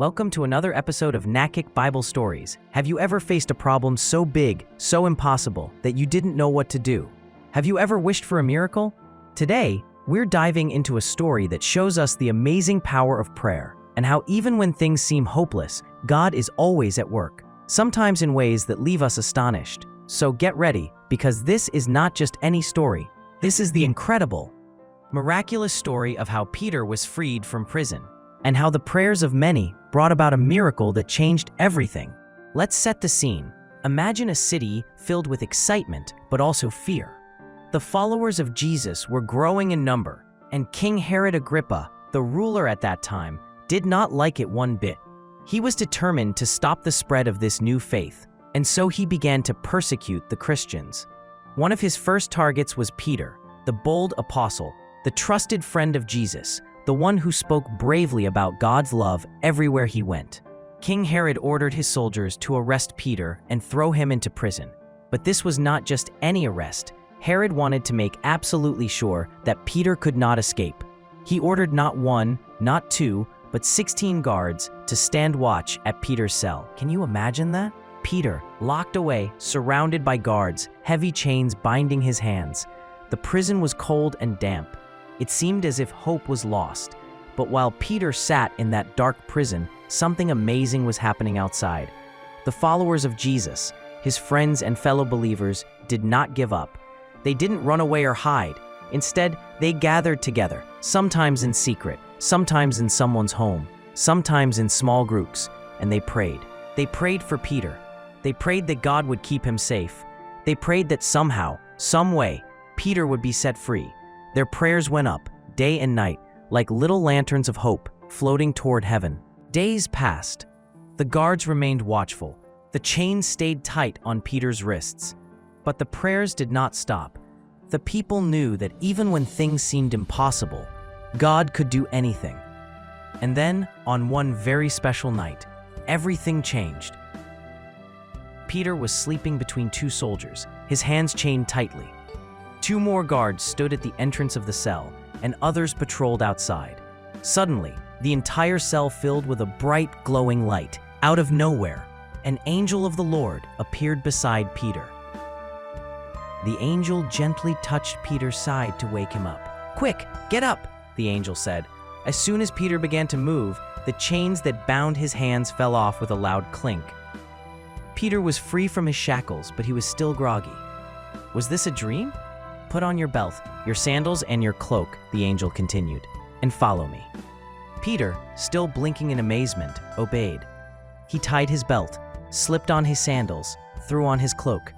Welcome to another episode of NACIC Bible Stories. Have you ever faced a problem so big, so impossible, that you didn't know what to do? Have you ever wished for a miracle? Today, we're diving into a story that shows us the amazing power of prayer and how even when things seem hopeless, God is always at work, sometimes in ways that leave us astonished. So get ready, because this is not just any story. This is the incredible, miraculous story of how Peter was freed from prison, and how the prayers of many brought about a miracle that changed everything. Let's set the scene. Imagine a city filled with excitement, but also fear. The followers of Jesus were growing in number, and King Herod Agrippa, the ruler at that time, did not like it one bit. He was determined to stop the spread of this new faith, and so he began to persecute the Christians. One of his first targets was Peter, the bold apostle, the trusted friend of Jesus, the one who spoke bravely about God's love everywhere he went. King Herod ordered his soldiers to arrest Peter and throw him into prison. But this was not just any arrest. Herod wanted to make absolutely sure that Peter could not escape. He ordered not one, not two, but 16 guards to stand watch at Peter's cell. Can you imagine that? Peter, locked away, surrounded by guards, heavy chains binding his hands. The prison was cold and damp. It seemed as if hope was lost. But while Peter sat in that dark prison, something amazing was happening outside. The followers of Jesus, his friends and fellow believers, did not give up. They didn't run away or hide. Instead, they gathered together, sometimes in secret, sometimes in someone's home, sometimes in small groups, and they prayed. They prayed for Peter. They prayed that God would keep him safe. They prayed that somehow, some way, Peter would be set free. Their prayers went up, day and night, like little lanterns of hope, floating toward heaven. Days passed. The guards remained watchful. The chains stayed tight on Peter's wrists. But the prayers did not stop. The people knew that even when things seemed impossible, God could do anything. And then, on one very special night, everything changed. Peter was sleeping between two soldiers, his hands chained tightly. Two more guards stood at the entrance of the cell, and others patrolled outside. Suddenly, the entire cell filled with a bright, glowing light. Out of nowhere, an angel of the Lord appeared beside Peter. The angel gently touched Peter's side to wake him up. "Quick, get up," the angel said. As soon as Peter began to move, the chains that bound his hands fell off with a loud clink. Peter was free from his shackles, but he was still groggy. Was this a dream? "Put on your belt, your sandals, and your cloak," the angel continued, "and follow me." Peter, still blinking in amazement, obeyed. He tied his belt, slipped on his sandals, threw on his cloak,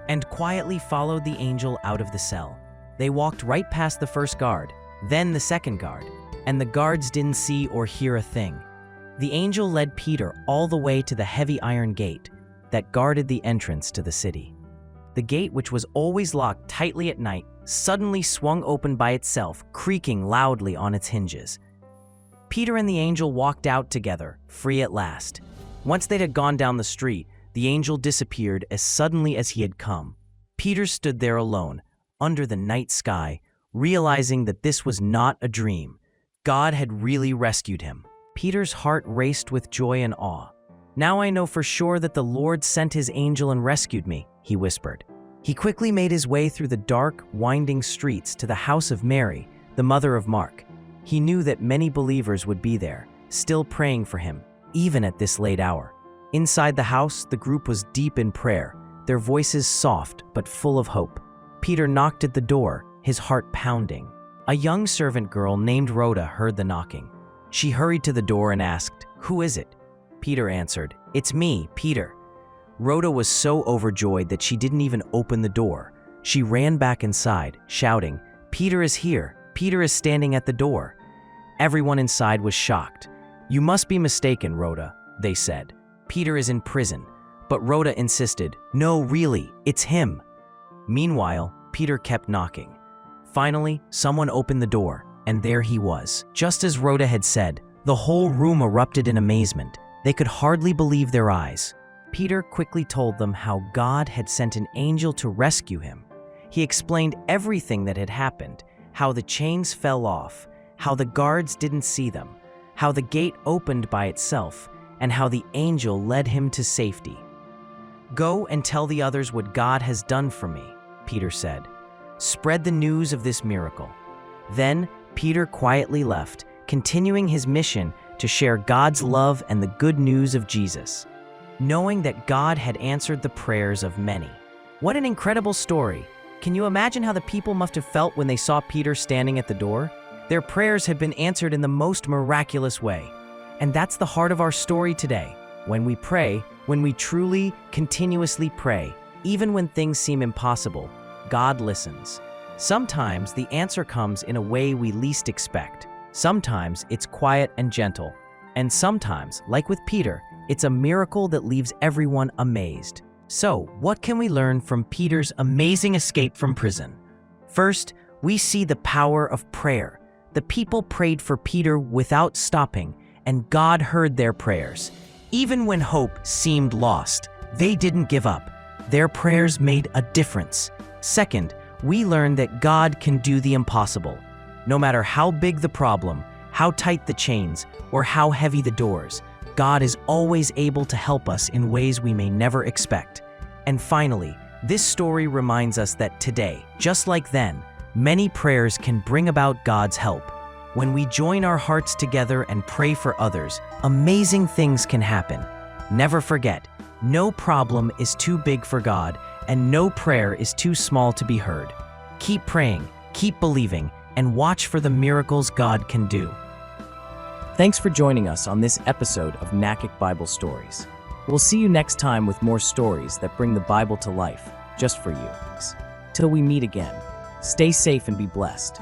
and quietly followed the angel out of the cell. They walked right past the first guard, then the second guard, and the guards didn't see or hear a thing. The angel led Peter all the way to the heavy iron gate that guarded the entrance to the city. The gate, which was always locked tightly at night, suddenly swung open by itself, creaking loudly on its hinges. Peter and the angel walked out together, free at last. Once they had gone down the street, the angel disappeared as suddenly as he had come. Peter stood there alone, under the night sky, realizing that this was not a dream. God had really rescued him. Peter's heart raced with joy and awe. "Now I know for sure that the Lord sent his angel and rescued me," he whispered. He quickly made his way through the dark, winding streets to the house of Mary, the mother of Mark. He knew that many believers would be there, still praying for him, even at this late hour. Inside the house, the group was deep in prayer, their voices soft but full of hope. Peter knocked at the door, his heart pounding. A young servant girl named Rhoda heard the knocking. She hurried to the door and asked, "Who is it?" Peter answered, "It's me, Peter." Rhoda was so overjoyed that she didn't even open the door. She ran back inside, shouting, "Peter is here! Peter is standing at the door!" Everyone inside was shocked. "You must be mistaken, Rhoda," they said. "Peter is in prison." But Rhoda insisted, "No, really, it's him." Meanwhile, Peter kept knocking. Finally, someone opened the door, and there he was. Just as Rhoda had said, the whole room erupted in amazement. They could hardly believe their eyes. Peter quickly told them how God had sent an angel to rescue him. He explained everything that had happened, how the chains fell off, how the guards didn't see them, how the gate opened by itself, and how the angel led him to safety. "Go and tell the others what God has done for me," Peter said. "Spread the news of this miracle." Then Peter quietly left, continuing his mission to share God's love and the good news of Jesus, knowing that God had answered the prayers of many. What an incredible story! Can you imagine how the people must have felt when they saw Peter standing at the door? Their prayers had been answered in the most miraculous way. And that's the heart of our story today. When we pray, when we truly, continuously pray, even when things seem impossible, God listens. Sometimes the answer comes in a way we least expect. Sometimes it's quiet and gentle. And sometimes, like with Peter, it's a miracle that leaves everyone amazed. So, what can we learn from Peter's amazing escape from prison? First, we see the power of prayer. The people prayed for Peter without stopping, and God heard their prayers. Even when hope seemed lost, they didn't give up. Their prayers made a difference. Second, we learn that God can do the impossible. No matter how big the problem, how tight the chains, or how heavy the doors, God is always able to help us in ways we may never expect. And finally, this story reminds us that today, just like then, many prayers can bring about God's help. When we join our hearts together and pray for others, amazing things can happen. Never forget, no problem is too big for God, and no prayer is too small to be heard. Keep praying, keep believing, and watch for the miracles God can do. Thanks for joining us on this episode of NACIC Bible Stories. We'll see you next time with more stories that bring the Bible to life, just for you. Till we meet again, stay safe and be blessed.